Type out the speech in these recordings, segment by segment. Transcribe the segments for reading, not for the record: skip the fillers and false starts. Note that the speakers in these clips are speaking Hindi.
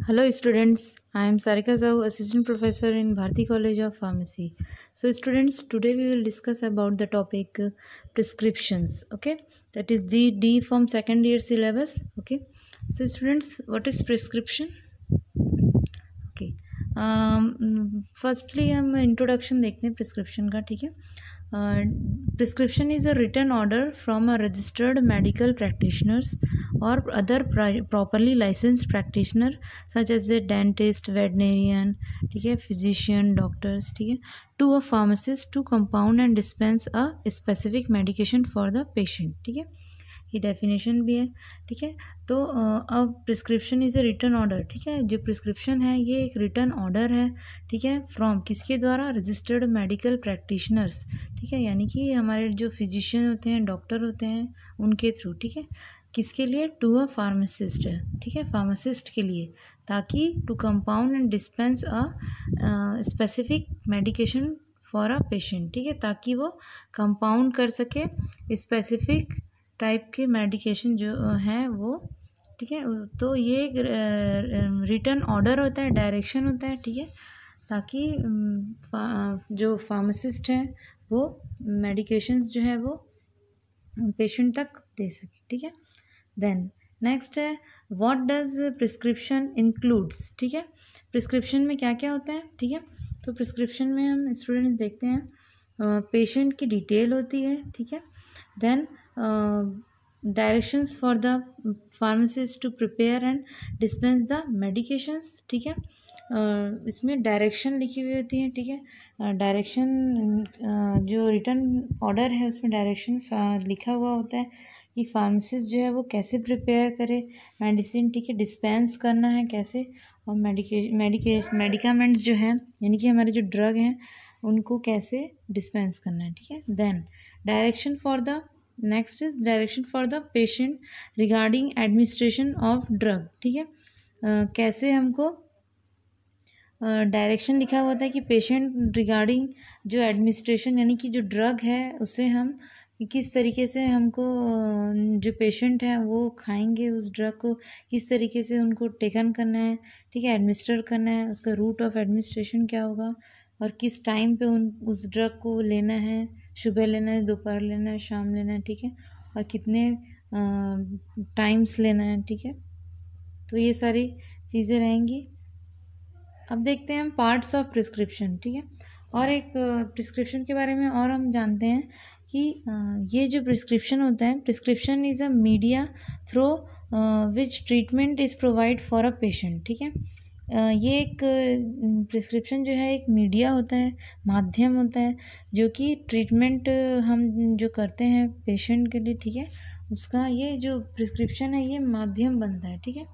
Hello students, I am Sarika Zhou, Assistant Professor in Bharati College of Pharmacy. So students, today we will discuss about the topic prescriptions, okay? That is the D from second year syllabus, okay? So students, what is prescription? Okay. Firstly हम इंट्रोडक्शन देखते हैं प्रिस्क्रिप्शन का, ठीक है. Prescription is a written order from a registered medical practitioners और other properly licensed practitioner such as a dentist, veterinarian, ठीक है, फिजिशियन, डॉक्टर्स, ठीक है, to a pharmacist to compound and dispense a specific medication for the patient, ठीक है. ये डेफिनेशन भी है, ठीक है. तो अब prescription is a written order, ठीक है. जो प्रिस्क्रिप्शन है ये एक रिटन ऑर्डर है, ठीक है, फ्रॉम किसके द्वारा? रजिस्टर्ड मेडिकल प्रैक्टिशनर्स, ठीक है, यानी कि हमारे जो फिजिशियन होते हैं, डॉक्टर होते हैं, उनके थ्रू, ठीक है. किसके लिए? टू अ फार्मासिस्ट, ठीक है, फार्मासिस्ट के लिए, ताकि to compound and dispense a specific medication for a patient, ठीक है, ताकि वो कंपाउंड कर सके स्पेसिफिक टाइप के मेडिकेशन जो हैं वो, ठीक है. तो ये एक रिटन ऑर्डर होता है, डायरेक्शन होता है, ठीक है, ताकि जो फार्मासिस्ट हैं वो मेडिकेशंस जो है वो पेशेंट तक दे सके, ठीक है. देन नेक्स्ट है व्हाट डज प्रिस्क्रिप्शन इंक्लूड्स, ठीक है. प्रिस्क्रिप्शन में क्या क्या होता है, ठीक है. तो प्रिस्क्रिप्शन में हम स्टूडेंट्स देखते हैं पेशेंट की डिटेल होती है, ठीक है. Then directions for the pharmacist to prepare and dispense the medications, ठीक है. इसमें डायरेक्शन लिखी हुई होती है, ठीक है. डायरेक्शन जो रिटन ऑर्डर है उसमें डायरेक्शन लिखा हुआ होता है कि फार्मासिस्ट जो है वो कैसे प्रिपेयर करे मेडिसिन, ठीक है, डिस्पेंस करना है कैसे, और मेडिकामेंट्स जो है यानी कि हमारे जो ड्रग हैं उनको कैसे डिस्पेंस करना है, ठीक है. Then direction for the next is direction for the patient regarding administration of drug, ठीक है. कैसे हमको डायरेक्शन लिखा हुआ था कि पेशेंट रिगार्डिंग जो एडमिनिस्ट्रेशन यानी कि जो ड्रग है उसे हम किस तरीके से हमको जो पेशेंट हैं वो खाएंगे उस ड्रग को, किस तरीके से उनको टेकन करना है, ठीक है, एडमिनिस्टर करना है, उसका रूट ऑफ एडमिनिस्ट्रेशन क्या होगा, और किस टाइम पे उस ड्रग को लेना है, सुबह लेना है, दोपहर लेना है, शाम लेना है, ठीक है, और कितने टाइम्स लेना है, ठीक है. तो ये सारी चीज़ें रहेंगी. अब देखते हैं हम पार्ट्स ऑफ प्रिस्क्रिप्शन, ठीक है. और एक प्रिस्क्रिप्शन के बारे में और हम जानते हैं कि ये जो प्रिस्क्रिप्शन होता है, prescription is a media through which treatment is provide for a patient, ठीक है. ये एक प्रिस्क्रिप्शन जो है एक मीडिया होता है, माध्यम होता है, जो कि ट्रीटमेंट हम जो करते हैं पेशेंट के लिए, ठीक है, उसका ये जो प्रिस्क्रिप्शन है ये माध्यम बनता है, ठीक है,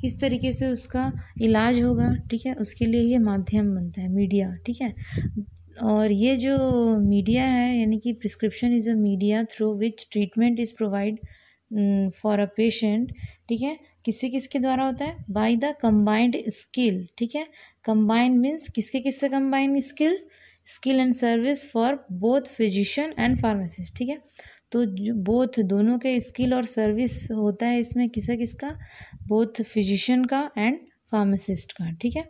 किस तरीके से उसका इलाज होगा, ठीक है, उसके लिए ये माध्यम बनता है, मीडिया, ठीक है. और ये जो मीडिया है यानी कि prescription is a media through which treatment is provide for a patient, ठीक है. किसके द्वारा होता है? बाय द कंबाइंड स्किल, ठीक है. कंबाइंड मीन्स किससे combined skill and service for both physician and pharmacist, ठीक है. तो जो बोथ दोनों के स्किल और सर्विस होता है इसमें किसका? बोथ फिजिशियन का एंड फार्मासिस्ट का, ठीक है.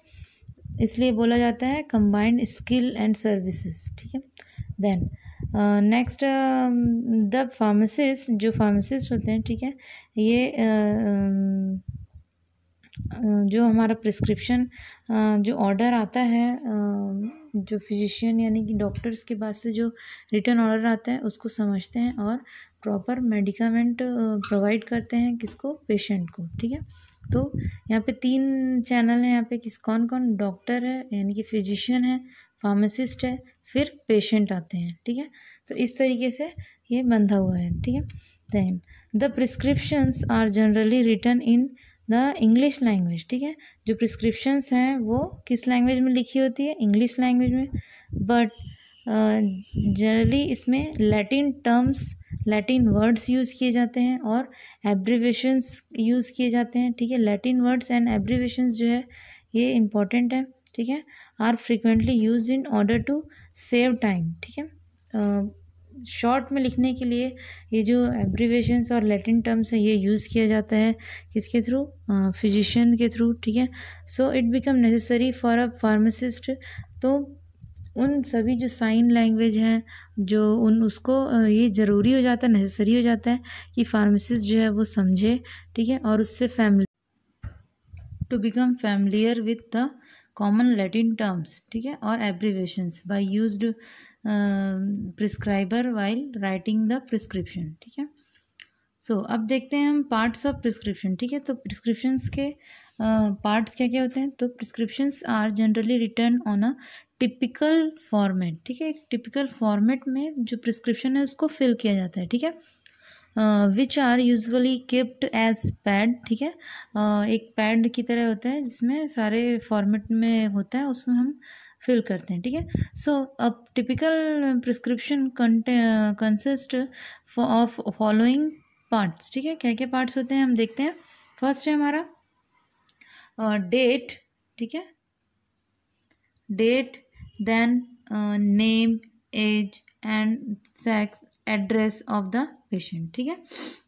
इसलिए बोला जाता है कंबाइंड स्किल एंड सर्विसेज, ठीक है. देन नेक्स्ट द फार्मासिस्ट, जो फार्मासिस्ट होते हैं, ठीक है, ये जो हमारा प्रिस्क्रिप्शन जो ऑर्डर आता है जो फिजिशियन यानी कि डॉक्टर्स के पास से जो रिटन ऑर्डर आता है उसको समझते हैं और प्रॉपर मेडिकामेंट प्रोवाइड करते हैं किसको? पेशेंट को, ठीक है. तो यहाँ पे 3 चैनल हैं, यहाँ पे कौन कौन? डॉक्टर है यानी कि फिजिशियन है, फार्मासिस्ट है, फिर पेशेंट आते हैं, ठीक है. तो इस तरीके से ये बंधा हुआ है, ठीक है. Then the prescriptions are generally written in the English language, ठीक है. जो प्रिस्क्रिप्शंस हैं वो किस लैंग्वेज में लिखी होती है? इंग्लिश लैंग्वेज में. बट जनरली इसमें लैटिन वर्ड्स यूज़ किए जाते हैं और एब्रीवेशंस यूज़ किए जाते हैं, ठीक है. लैटिन वर्ड्स एंड एब्रीवेशंस जो है ये इम्पॉर्टेंट है, ठीक है. Are frequently use in order to save time, ठीक है. शॉर्ट में लिखने के लिए ये जो एब्रीवेशंस और लैटिन टर्म्स है ये यूज़ किया जाता है किसके थ्रू, फिजिशियन के थ्रू, ठीक है। So it become necessary for a pharmacist, तो उन सभी जो साइन लैंग्वेज हैं जो उसको ये ज़रूरी हो जाता है, नेसेसरी हो जाता है कि फार्मासिस्ट जो है वो समझे, ठीक है, और उससे to become familiar with the common Latin terms, ठीक है, और abbreviations by used prescriber while writing the prescription, ठीक है। सो अब देखते हैं हम पार्ट्स ऑफ प्रिस्क्रिप्शन, ठीक है। तो प्रिस्क्रिप्शंस के पार्ट्स क्या क्या होते हैं। तो prescriptions are generally written on a typical format, ठीक है। एक टिपिकल फॉर्मेट में जो प्रिस्क्रिप्शन है उसको फिल किया जाता है, ठीक है। Which are usually kept as pad, ठीक है। एक पैड की तरह होता है जिसमें सारे फॉर्मेट में होता है, उसमें हम फिल करते हैं, ठीक है। सो अब typical prescription consist of following parts, ठीक है। क्या क्या पार्ट्स होते हैं हम देखते हैं। फर्स्ट है हमारा डेट, ठीक है, date, then name, age and sex, address of the patient, ठीक है।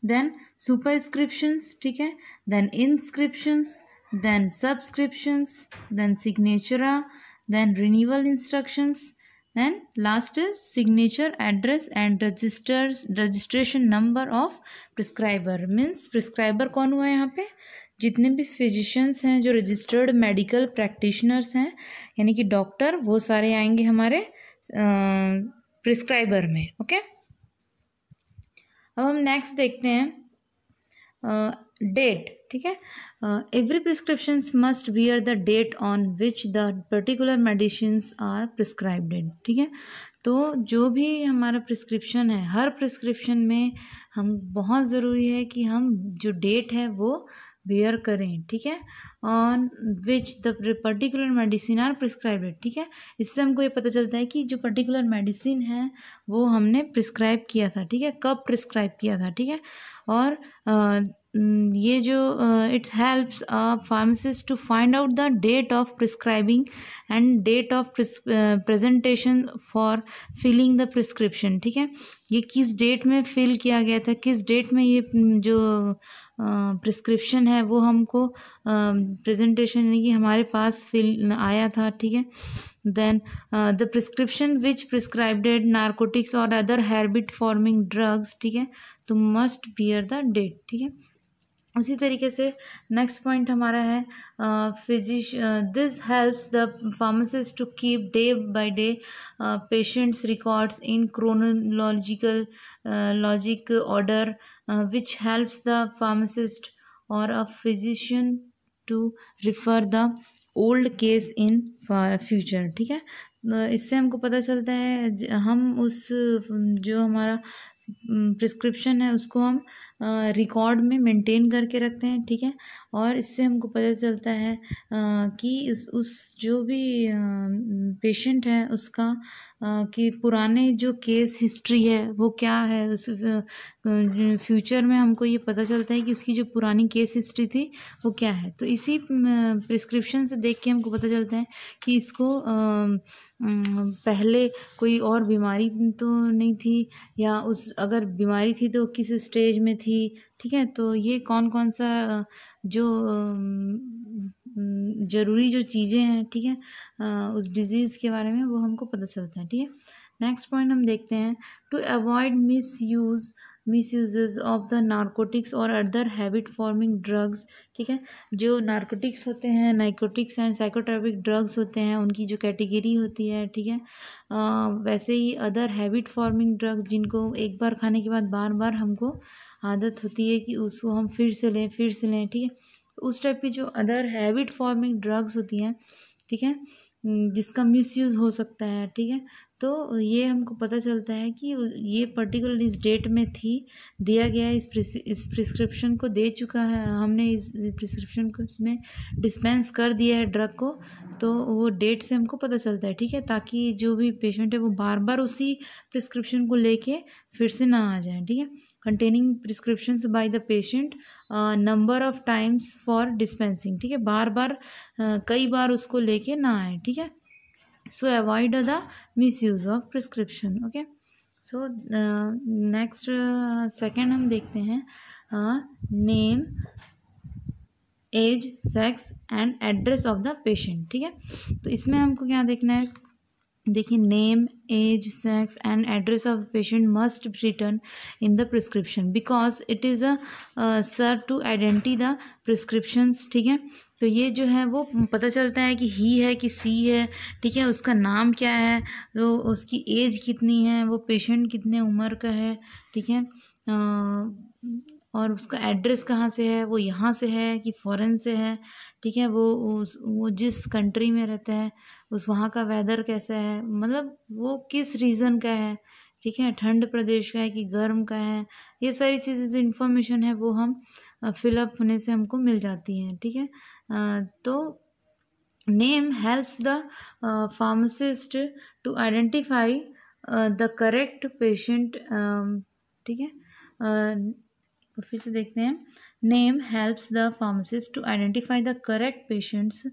देन सुपरस्क्रिप्शंस, ठीक है, then inscriptions, then subscriptions, then signatura, then renewal instructions, then last is signature, address and registration number of prescriber. Means prescriber कौन हुआ है यहाँ पे, जितने भी फिजिशियंस हैं जो रजिस्टर्ड मेडिकल प्रैक्टिशनर्स हैं यानी कि डॉक्टर, वो सारे आएंगे हमारे प्रिस्क्राइबर में, ओके। अब हम नेक्स्ट देखते हैं डेट, ठीक है। Every prescriptions must bear the date on which the particular medicines are prescribed, ठीक है। तो जो भी हमारा प्रिस्क्रिप्शन है, हर प्रिस्क्रिप्शन में हम बहुत ज़रूरी है कि हम जो डेट है वो बियर करें, ठीक है, on which the particular medicine are prescribed, ठीक है। इससे हमको ये पता चलता है कि जो पर्टिकुलर मेडिसिन है वो हमने प्रिस्क्राइब किया था, ठीक है, कब प्रिस्क्राइब किया था, ठीक है। और ये जो it's helps a pharmacist to find out the date of prescribing and date of presentation for filling the prescription, ठीक है। ये किस डेट में फिल किया गया था, किस डेट में ये जो प्रिस्क्रिप्शन है वो हमको प्रेजेंटेशन यानी कि हमारे पास फिल आया था, ठीक है। Then the prescription which prescribed narcotics और अदर हैबिट फॉर्मिंग ड्रग्स, ठीक है, तो मस्ट बियर द डेट, ठीक है। उसी तरीके से नेक्स्ट पॉइंट हमारा है this helps the pharmacist to keep day by day patients records in chronological logic order which helps the pharmacist और a physician to refer the old case in future, ठीक है। इससे हमको पता चलता है हम उस जो हमारा प्रिस्क्रिप्शन है उसको हम रिकॉर्ड में मेंटेन करके रखते हैं, ठीक है। और इससे हमको पता चलता है कि उस जो भी पेशेंट है उसका कि पुराने जो केस हिस्ट्री है वो क्या है, उस फ्यूचर में हमको ये पता चलता है कि उसकी जो पुरानी केस हिस्ट्री थी वो क्या है। तो इसी प्रिस्क्रिप्शन से देख के हमको पता चलता है कि इसको पहले कोई और बीमारी तो नहीं थी, या उस अगर बीमारी थी तो किस स्टेज में थी, ठीक है। तो ये कौन कौन सा जो ज़रूरी जो चीज़ें हैं, ठीक है, उस डिज़ीज़ के बारे में वो हमको पता चलता है, ठीक है। नेक्स्ट पॉइंट हम देखते हैं to avoid misuses of the narcotics और अदर हैबिट फॉर्मिंग ड्रग्स, ठीक है। जो नार्कोटिक्स होते हैं, नाइकोटिक्स एंड साइकोट्रोपिक ड्रग्स होते हैं, उनकी जो कैटेगरी होती है, ठीक है, वैसे ही अदर हैबिट फॉर्मिंग ड्रग्स जिनको एक बार खाने के बाद बार बार हमको आदत होती है कि उसको हम फिर से लें, ठीक है। उस टाइप की जो अदर हैबिट फॉर्मिंग ड्रग्स होती हैं, ठीक है, जिसका मिसयूज़ हो सकता है, ठीक है। तो ये हमको पता चलता है कि ये पर्टिकुलर इस डेट में थी, दिया गया इस प्रिस्क्रिप्शन को दे चुका है, हमने इस प्रिस्क्रिप्शन को इसमें डिस्पेंस कर दिया है ड्रग को, तो वो डेट से हमको पता चलता है, ठीक है, ताकि जो भी पेशेंट है वो बार बार उसी प्रिस्क्रिप्शन को लेके फिर से ना आ जाए, ठीक है। Containing prescriptions by the patient number of times for dispensing, ठीक है, बार बार कई बार उसको लेके ना आए, ठीक है। So avoid the misuse of prescription, okay. So next second हम देखते हैं name, age, sex and address of the patient. ठीक है, तो इसमें हमको क्या देखना है, देखिए name, age, sex and address of patient must be written in the prescription because it is a sure to identity the prescriptions. ठीक है, तो ये जो है वो पता चलता है कि ही है कि सी है। ठीक है, उसका नाम क्या है, तो उसकी एज कितनी है, वो पेशेंट कितने उम्र का है। ठीक है, और उसका एड्रेस कहाँ से है, वो यहाँ से है कि फ़ॉरेन से है। ठीक है, वो जिस कंट्री में रहता है उस वहाँ का वेदर कैसा है, मतलब वो किस रीज़न का है। ठीक है, ठंड प्रदेश का है कि गर्म का है, ये सारी चीज़ें जो इन्फॉर्मेशन है वो हम फिलअप होने से हमको मिल जाती हैं। ठीक है, तो name helps the pharmacist to identify the correct patient. ठीक है, फिर से देखते हैं, name helps the pharmacist to identify the correct patients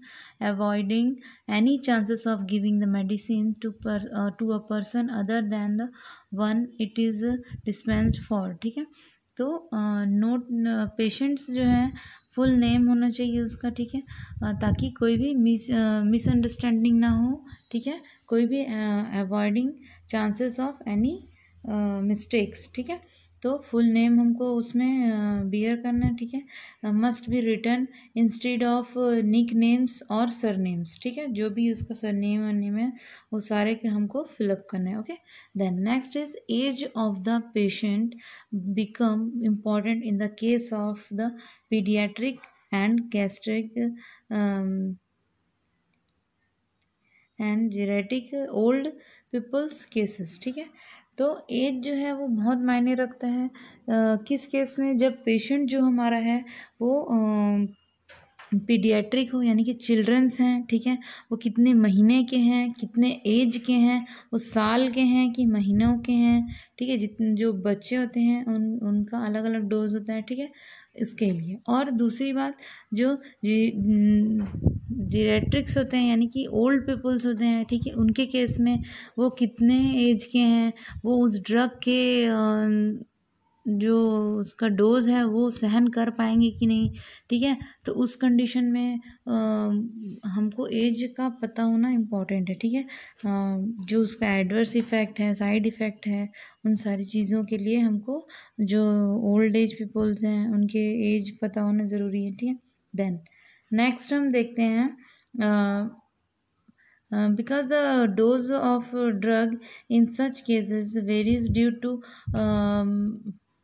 avoiding any chances of giving the medicine to a person other than the one it is dispensed for. ठीक है, तो नोट पेशेंट्स जो है फुल नेम होना चाहिए उसका। ठीक है, ताकि कोई भी मिसअंडरस्टैंडिंग ना हो। ठीक है, कोई भी avoiding chances of any mistakes. ठीक है, तो फुल नेम हमको उसमें बियर करना है। ठीक है, must be written instead of nicknames और सर नेम्स। ठीक है, जो भी उसका सर नेम और नेम है वो सारे के हमको फिलअप करना है। Okay, then next is age of the patient become important in the case of the paediatric and gastric and geriatric old peoples cases. ठीक है, तो एज जो है वो बहुत मायने रखता है किस केस में, जब पेशेंट जो हमारा है वो पीडियाट्रिक हो यानी कि चिल्ड्रंस हैं। ठीक है, वो कितने महीने के हैं, कितने एज के हैं, वो साल के हैं कि महीनों के हैं। ठीक है, जितने जो बच्चे होते हैं उनका अलग अलग डोज होता है। ठीक है, इसके लिए। और दूसरी बात, जो जीरेट्रिक्स होते हैं यानी कि ओल्ड पीपल्स होते हैं। ठीक है, उनके केस में वो कितने एज के हैं, वो उस ड्रग के जो उसका डोज है वो सहन कर पाएंगे कि नहीं। ठीक है, तो उस कंडीशन में हमको एज का पता होना इम्पॉर्टेंट है। ठीक है, जो उसका एडवर्स इफ़ेक्ट है, साइड इफ़ेक्ट है, उन सारी चीज़ों के लिए हमको जो ओल्ड एज पीपल्स हैं उनके एज पता होना ज़रूरी है। ठीक है, देन नेक्स्ट हम देखते हैं because the dose of drug in such cases varies due to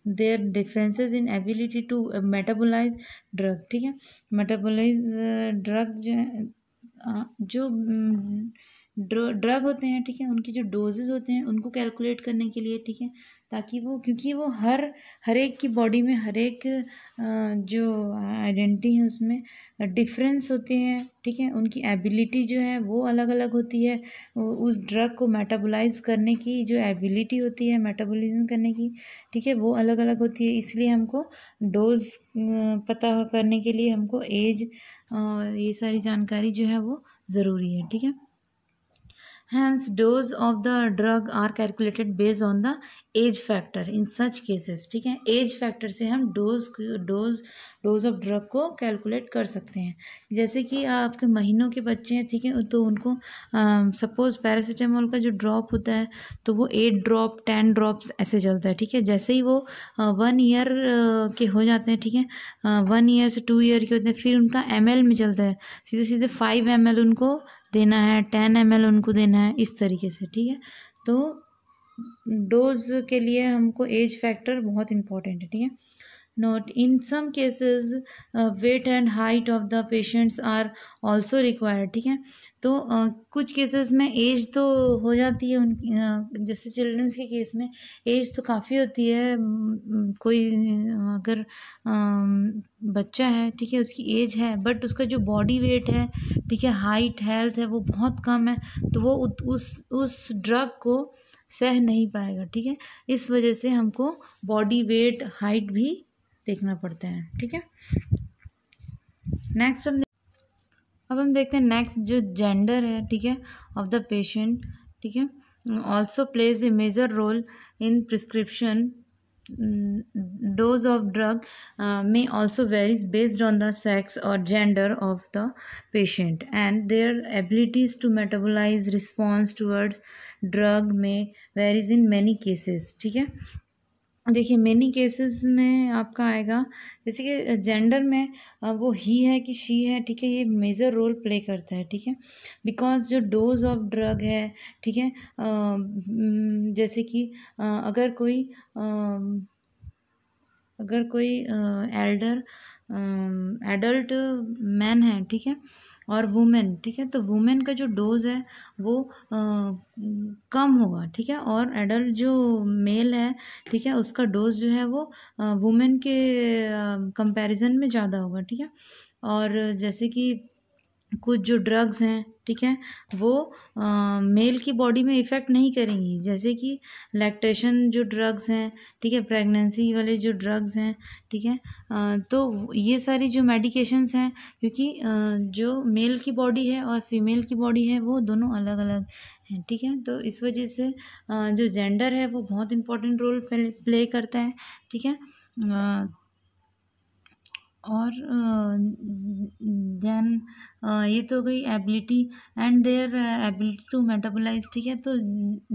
their differences in ability to metabolize drug। ठीक है, मेटाबोलाइज ड्रग जो ड्रग होते हैं। ठीक है, उनकी जो डोजेज होते हैं उनको कैलकुलेट करने के लिए। ठीक है, ताकि वो, क्योंकि वो हर एक की बॉडी में हर एक जो आइडेंटिटी है उसमें डिफरेंस होते हैं। ठीक है, उनकी एबिलिटी जो है वो अलग अलग होती है। उस ड्रग को मेटाबोलाइज करने की जो एबिलिटी होती है, मेटाबॉलिज्म करने की, ठीक है, वो अलग अलग होती है। इसलिए हमको डोज पता करने के लिए हमको एज ये सारी जानकारी जो है वो ज़रूरी है। ठीक है, Hence, dose of the drug are calculated based on the age factor in such cases। ठीक है, एज फैक्टर से हम डोज ऑफ ड्रग को कैलकुलेट कर सकते हैं। जैसे कि आपके महीनों के बच्चे हैं। ठीक है, तो उनको सपोज पैरासीटामोल का जो ड्रॉप होता है तो वो 8 ड्रॉप 10 ड्रॉप्स ऐसे चलता है। ठीक है, जैसे ही वो 1 ईयर के हो जाते हैं। ठीक है, 1 ईयर से 2 ईयर के होते हैं, फिर उनका ml में चलता है, सीधे सीधे 5 ml उनको देना है, 10 ml उनको देना है, इस तरीके से। ठीक है, तो डोज के लिए हमको एज फैक्टर बहुत इम्पोर्टेंट है। ठीक है, note in some cases weight and height of the patients are also required. ठीक है, तो कुछ केसेस में एज तो हो जाती है उनकी, जैसे चिल्ड्रंस के केस में एज तो काफ़ी होती है। कोई अगर बच्चा है, ठीक है, उसकी एज है बट उसका जो बॉडी वेट है, ठीक है, हाइट हेल्थ है वो बहुत कम है, तो वो उस ड्रग को सह नहीं पाएगा। ठीक है, इस वजह से हमको बॉडी वेट हाइट भी देखना पड़ता है। ठीक है, नेक्स्ट अब हम देखते हैं नेक्स्ट जो जेंडर है। ठीक है, ऑफ द पेशेंट। ठीक है, also plays a major role in prescription. Dose of drug may also varies based on the sex or gender of the patient, and their abilities to metabolize response towards drug may varies in many cases. ठीक है, देखिए मेनी केसेस में आपका आएगा जैसे कि जेंडर में वो ही है कि शी है, ठीक है, ये मेजर रोल प्ले करता है, ठीक है, बिकॉज जो डोज ऑफ ड्रग है, ठीक है, जैसे कि अगर कोई एल्डर एडल्ट मैन है, ठीक है, और वुमेन, ठीक है, तो वुमेन का जो डोज है वो कम होगा, ठीक है, और एडल्ट जो मेल है, ठीक है, उसका डोज जो है वो वुमेन के कंपैरिजन में ज़्यादा होगा, ठीक है। और जैसे कि कुछ जो ड्रग्स हैं, ठीक है, वो मेल की बॉडी में इफ़ेक्ट नहीं करेंगी, जैसे कि लैक्टेशन जो ड्रग्स हैं, ठीक है, प्रेगनेंसी वाले जो ड्रग्स हैं, ठीक है, तो ये सारी जो मेडिकेशंस हैं, क्योंकि जो मेल की बॉडी है और फीमेल की बॉडी है वो दोनों अलग अलग हैं, ठीक है, तो इस वजह से जो जेंडर है वो बहुत इम्पोर्टेंट रोल प्ले करता है, ठीक है। और देन ये तो गई ability and their ability to metabolize, ठीक है, तो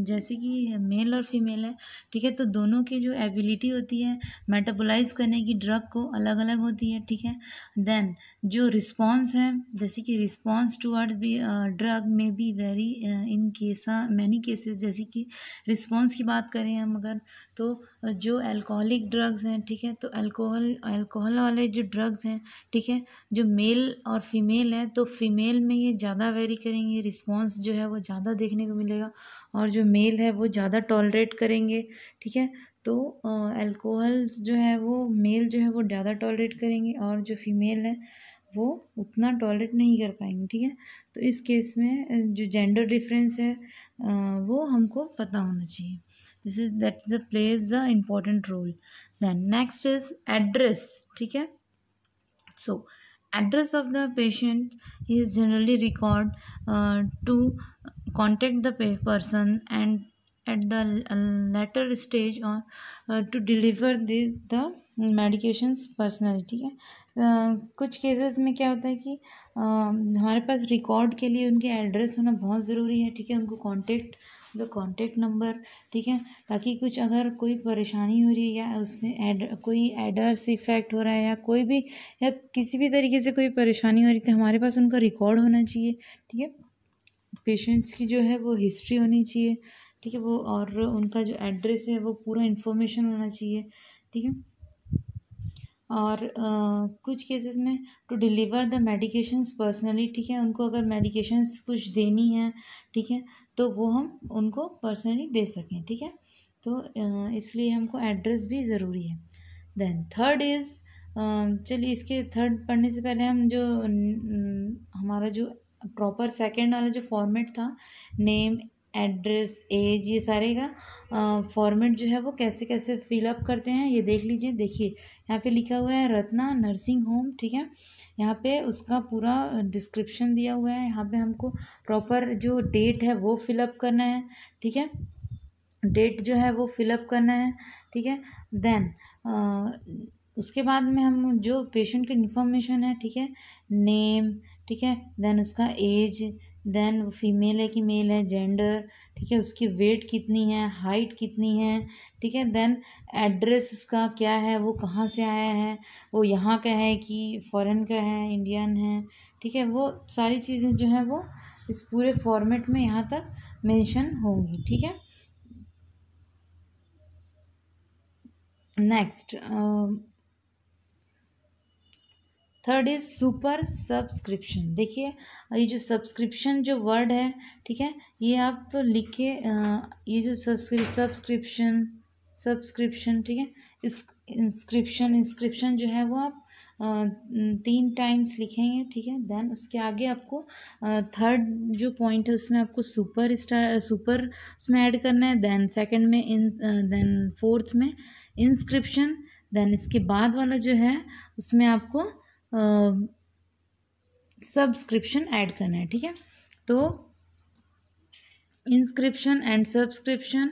जैसे कि मेल और फीमेल है, ठीक है, तो दोनों की जो एबिलिटी होती है मेटाबोलाइज करने की ड्रग को अलग अलग होती है, ठीक है। देन जो रिस्पॉन्स है, जैसे कि रिस्पॉन्स टुवर्ड्स भी ड्रग में be very in many cases, जैसे कि रिस्पॉन्स की बात करें हम अगर, तो जो अल्कोहलिक ड्रग्स हैं, ठीक है, तो अल्कोहल वाले जो ड्रग्स हैं, ठीक है, जो मेल और फीमेल है, तो फीमेल में ये ज़्यादा वेरी करेंगे, रिस्पॉन्स जो है वो ज़्यादा देखने को मिलेगा, और जो मेल है वो ज़्यादा टॉलरेट करेंगे, ठीक है, तो अल्कोहल जो है वो मेल जो है वो ज़्यादा टॉलरेट करेंगे और जो फीमेल है वो उतना टॉलरेट नहीं कर पाएंगे, ठीक है। तो इस केस में जो जेंडर डिफरेंस है वो हमको पता होना चाहिए। This is that the plays the important role. Then next is address, ठीक है। So, address of the patient is generally record to contact the person and at the later stage or to deliver the medications personally, ठीक है। कुछ केसेस में क्या होता है कि हमारे पास रिकॉर्ड के लिए उनके एड्रेस होना बहुत ज़रूरी है, ठीक है, उनको कॉन्टेक्ट नंबर, ठीक है, ताकि कुछ अगर कोई परेशानी हो रही है या उससे कोई एडर्स इफेक्ट हो रहा है या कोई भी या किसी भी तरीके से कोई परेशानी हो रही थी, हमारे पास उनका रिकॉर्ड होना चाहिए, ठीक है, पेशेंट्स की जो है वो हिस्ट्री होनी चाहिए, ठीक है, वो और उनका जो एड्रेस है वो पूरा इन्फॉर्मेशन होना चाहिए, ठीक है। और कुछ केसेस में to deliver the medications personally, ठीक है, उनको अगर मेडिकेशंस कुछ देनी है, ठीक है, तो वो हम उनको पर्सनली दे सकें, ठीक है, तो इसलिए हमको एड्रेस भी ज़रूरी है। देन थर्ड इज़, चलिए इसके थर्ड पढ़ने से पहले हम जो हमारा जो प्रॉपर सेकंड वाला जो फॉर्मेट था, नेम, एड्रेस, एज, ये सारे का फॉर्मेट जो है वो कैसे कैसे फिलअप करते हैं ये देख लीजिए। देखिए यहाँ पे लिखा हुआ है रत्ना नर्सिंग होम, ठीक है, यहाँ पे उसका पूरा डिस्क्रिप्शन दिया हुआ है, यहाँ पे हमको प्रॉपर जो डेट है वो फिलअप करना है, ठीक है, डेट जो है वो फिलअप करना है, ठीक है। देन उसके बाद में हम जो पेशेंट की इन्फॉर्मेशन है, ठीक है, नेम, ठीक है, देन उसका एज, देन फीमेल है कि मेल है, जेंडर, ठीक है, उसकी वेट कितनी है, हाइट कितनी है, ठीक है, देन एड्रेस उसका क्या है, वो कहाँ से आया है, वो यहाँ का है कि फॉरेन का है, इंडियन है, ठीक है, वो सारी चीज़ें जो है वो इस पूरे फॉर्मेट में यहाँ तक मेंशन होंगी, ठीक है। Next third is super subscription. देखिए ये जो सब्सक्रिप्शन जो वर्ड है, ठीक है, ये आप लिख के ये जो सब्सक्रिप्शन, ठीक है, इस इंस्क्रिप्शन जो है वो आप 3 टाइम्स लिखेंगे, ठीक है। देन उसके आगे आपको थर्ड जो पॉइंट है उसमें आपको सुपर उसमें ऐड करना है, देन सेकंड में देन फोर्थ में इंस्क्रिप्शन, देन इसके बाद वाला जो है उसमें आपको सब्सक्रिप्शन ऐड करना है, ठीक है। तो inscription and subscription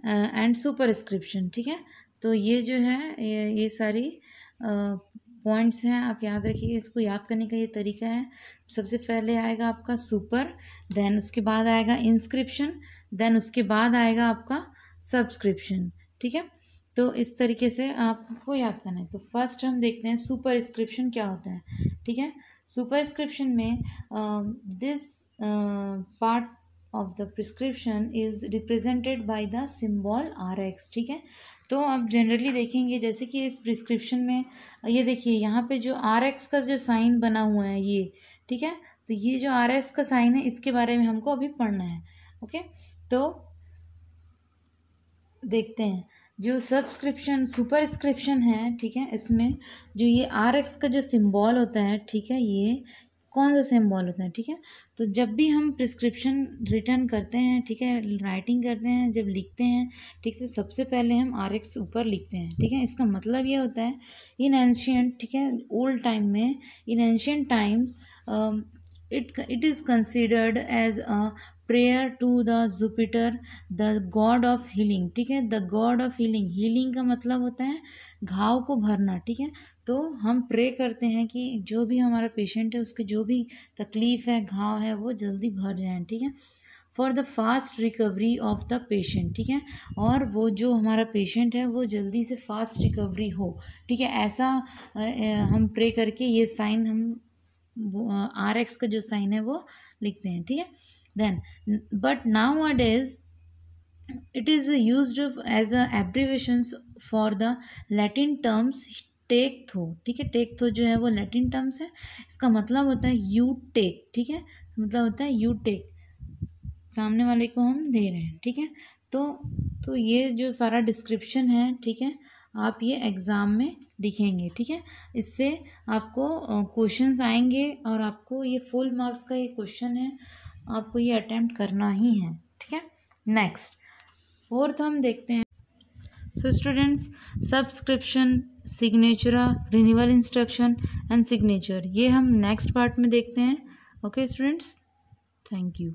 and superscription, ठीक है। तो ये जो है ये सारी पॉइंट्स हैं, आप याद रखिए। इसको याद करने का ये तरीका है, सबसे पहले आएगा आपका सुपर, देन उसके बाद आएगा इंस्क्रिप्शन, देन उसके बाद आएगा आपका सब्सक्रिप्शन, ठीक है। तो इस तरीके से आपको याद करना है। तो फर्स्ट हम देखते हैं सुपरस्क्रिप्शन क्या होता है, ठीक है। सुपरस्क्रिप्शन में this part of the prescription is represented by the symbol RX, ठीक है। तो आप जनरली देखेंगे जैसे कि इस प्रिस्क्रिप्शन में ये देखिए यहाँ पे जो RX का जो साइन बना हुआ है ये, ठीक है। तो ये जो RX का साइन है इसके बारे में हमको अभी पढ़ना है, ओके। तो देखते हैं जो सब्सक्रिप्शन सुपरस्क्रिप्शन है, ठीक है। इसमें जो ये RX का जो सिंबल होता है, ठीक है, ये कौन सा सिंबल होता है, ठीक है। तो जब भी हम प्रिस्क्रिप्शन रिटर्न करते हैं, ठीक है, राइटिंग करते हैं, जब लिखते हैं, ठीक है, सबसे पहले हम RX ऊपर लिखते हैं, ठीक है। इसका मतलब ये होता है इन एंशियंट, ठीक है, ओल्ड टाइम में, in ancient times it is considered as a prayer to the Jupiter the god of healing, ठीक है। The god of healing, healing का मतलब होता है घाव को भरना, ठीक है। तो हम प्रे करते हैं कि जो भी हमारा पेशेंट है उसके जो भी तकलीफ़ है, घाव है, वो जल्दी भर जाए, ठीक है। For the fast recovery of the patient, ठीक है। और वो जो हमारा पेशेंट है वो जल्दी से फास्ट रिकवरी हो, ठीक है। ऐसा हम प्रे करके ये साइन हम RX का जो साइन है वो लिखते हैं, ठीक है। Then but nowadays it is used as a abbreviations for the Latin terms take though, ठीक है। टेक थो जो है वो लैटिन टर्म्स है, इसका मतलब होता है यू टेक, ठीक है। मतलब होता है यू टेक, सामने वाले को हम दे रहे हैं, ठीक है। तो ये जो सारा डिस्क्रिप्शन है, ठीक है, आप ये एग्ज़ाम में लिखेंगे, ठीक है। इससे आपको क्वेश्चंस आएंगे और आपको ये फुल मार्क्स का ये क्वेश्चन है, आपको ये अटेम्प्ट करना ही है, ठीक है। नेक्स्ट फोर्थ हम देखते हैं। So students, subscription, signature, renewal instruction and signature, ये हम नेक्स्ट पार्ट में देखते हैं। Okay students, thank you.